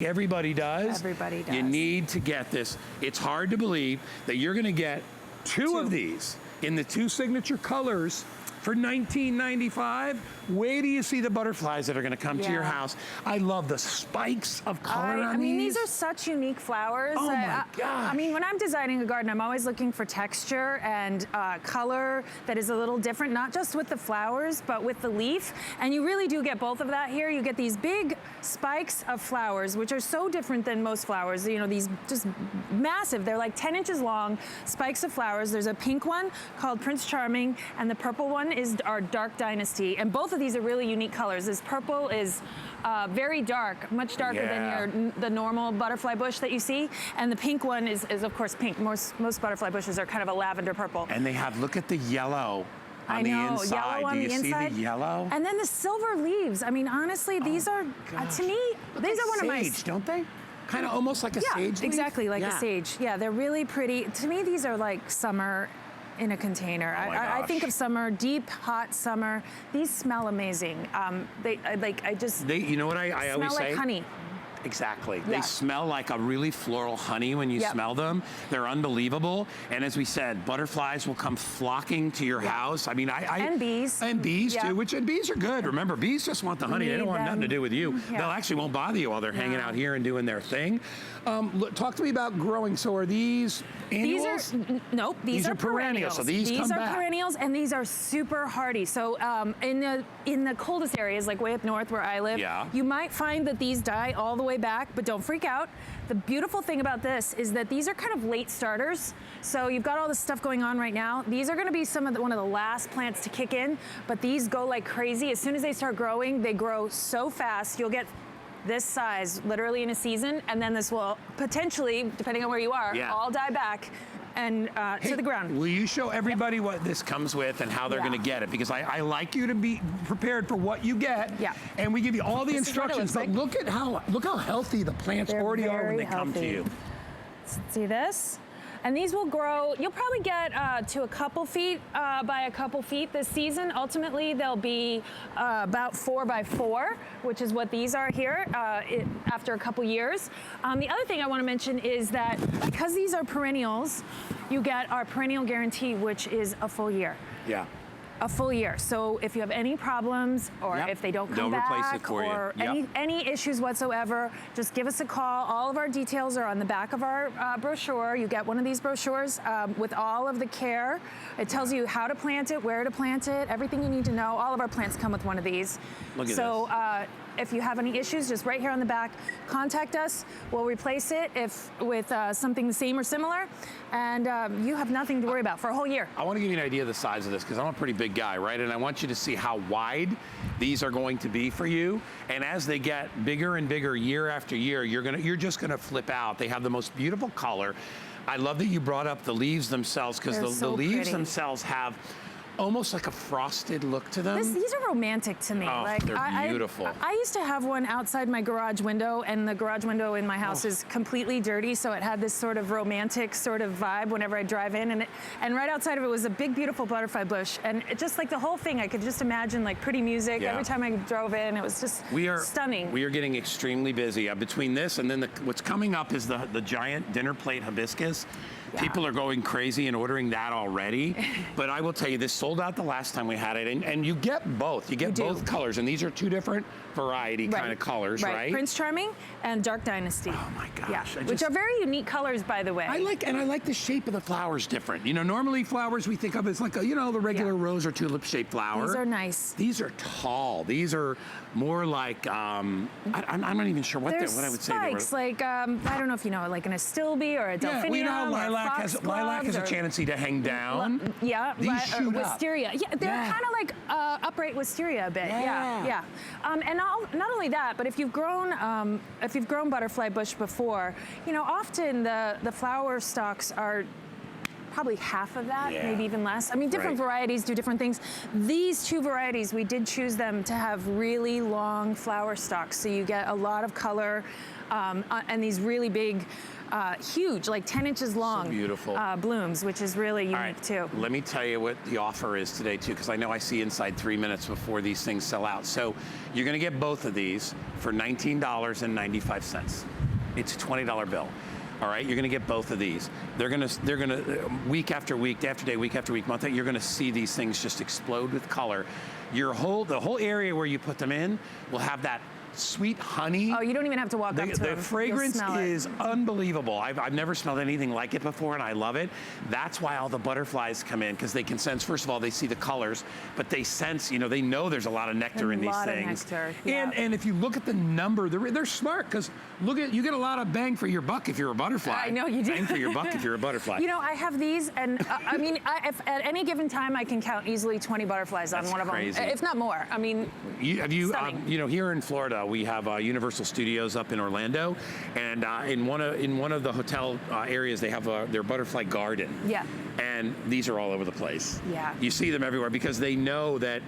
Everybody does. Everybody does. You need to get this. It's hard to believe that you're going to get two of these in the two signature colors for $19.95. Wait till you see the butterflies that are going to come to your house. I love the spikes of color on I mean, these. these are such unique flowers. Oh my gosh. I mean, when I'm designing a garden, I'm always looking for texture and color that is a little different, not just with the flowers, but with the leaf. And you really do get both of that here. You get these big spikes of flowers, which are so different than most flowers. You know, these just massive, they're like 10 inches long, spikes of flowers. There's a pink one called Prince Charming, and the purple one is our Dark Dynasty. And both of these are really unique colors. This purple is very dark, much darker than the normal butterfly bush that you see. And the pink one is of course pink. Most butterfly bushes are kind of a lavender purple. And they have, look at the yellow on the inside. Yellow on Do you the see inside. the yellow? And then the silver leaves. I mean, honestly, these are, to me, these are one of my... Sage, don't they? Kind of almost like a sage leaf? Exactly, like a sage. Yeah, they're really pretty. To me, these are like summer in a container. I think of summer, deep, hot summer. These smell amazing. You know what I always say? Smell like honey. Exactly. They smell like a really floral honey when you smell them. They're unbelievable. And as we said, butterflies will come flocking to your house. I mean, and bees. And bees too, and bees are good. Remember, bees just want the honey. They don't want nothing to do with you. They'll actually won't bother you while they're hanging out here and doing their thing. Talk to me about growing. So are these annuals? These are perennials. So these come back. These are perennials, and these are super hardy. So in the coldest areas, like way up north where I live, you might find that these die all the way back, but don't freak out. The beautiful thing about this is that these are kind of late starters. So you've got all this stuff going on right now. These are going to be one of the last plants to kick in, but these go like crazy. As soon as they start growing, they grow so fast. You'll get this size literally in a season, and then this will potentially, depending on where you are, all die back and to the ground. Will you show everybody what this comes with and how they're going to get it? Because I like you to be prepared for what you get. And we give you all the instructions. But look how healthy the plants already are when they come to you. See this? And these will grow, you'll probably get to a couple feet by a couple feet this season. Ultimately, they'll be about 4 by 4, which is what these are here after a couple years. The other thing I want to mention is that because these are perennials, you get our perennial guarantee, which is a full year. A full year. So if you have any problems or if they don't come back or any issues whatsoever, just give us a call. All of our details are on the back of our brochure. You get one of these brochures with all of the care. It tells you how to plant it, where to plant it, everything you need to know. All of our plants come with one of these. Look at this. If you have any issues, just right here on the back, contact us. We'll replace it with something the same or similar, and you have nothing to worry about for a whole year. I want to give you an idea of the size of this because I'm a pretty big guy, right? And I want you to see how wide these are going to be for you. And as they get bigger and bigger year after year, you're just gonna flip out. They have the most beautiful color. I love that you brought up the leaves themselves because the leaves themselves have almost like a frosted look to them. These are romantic to me. Oh, like, they're beautiful. I used to have one outside my garage window, and the garage window in my house is completely dirty, so it had this sort of romantic sort of vibe whenever I drive in, and right outside of it was a big, beautiful butterfly bush, and it just like the whole thing, I could just imagine like pretty music. Every time I drove in, it was just stunning. We are getting extremely busy. Between this and then what's coming up is the giant dinner plate hibiscus. People are going crazy and ordering that already. But I will tell you, this sold out the last time we had it. And you get both. You get both colors. And these are two different variety kind of colors, right? Prince Charming and Dark Dynasty. Oh my gosh. Which are very unique colors, by the way. I like the shape of the flowers different. You know, normally flowers we think of as like the regular rose or tulip shaped flower. These are nice. These are tall. These are more like, I'm not even sure what I would say. Spikes, like, I don't know if you know, like an astilbe or a delphinium. We know how lilac has a tendency to hang down. These shoot wisteria. up. They're kind of like upright wisteria a bit. And not only that, but if you've grown butterfly bush before, you know, often the flower stalks are probably half of that, maybe even less. I mean, different varieties do different things. These two varieties, we did choose them to have really long flower stalks, so you get a lot of color and these really big huge, like 10 inches long. beautiful. Blooms, which is really unique All right, too. let me tell you what the offer is today too, because I know I see inside 3 minutes before these things sell out. So you're gonna get both of these for $19.95. It's a $20 bill. All right, you're gonna get both of these. They're gonna week after week, day after day, week after week, month, you're gonna see these things just explode with color. The whole area where you put them in will have that sweet honey. Oh, you don't even have to walk up to them. The You'll fragrance smell it. is unbelievable. I've never smelled anything like it before, and I love it. That's why all the butterflies come in, because they can sense, first of all, they see the colors, but they sense, they know there's a lot of nectar in these things. Nectar, yeah. And if you look at the number, they're smart, because you get a lot of bang for your buck if you're a butterfly. I know you do. Bang for your buck if you're a butterfly. I have these, and if at any given time I can count easily 20 butterflies on one of them, if not more. I mean, stunning. Here in Florida, we have Universal Studios up in Orlando, and in one of the hotel areas, they have their butterfly garden. Yeah. And these are all over the place. Yeah. You see them everywhere because they know that.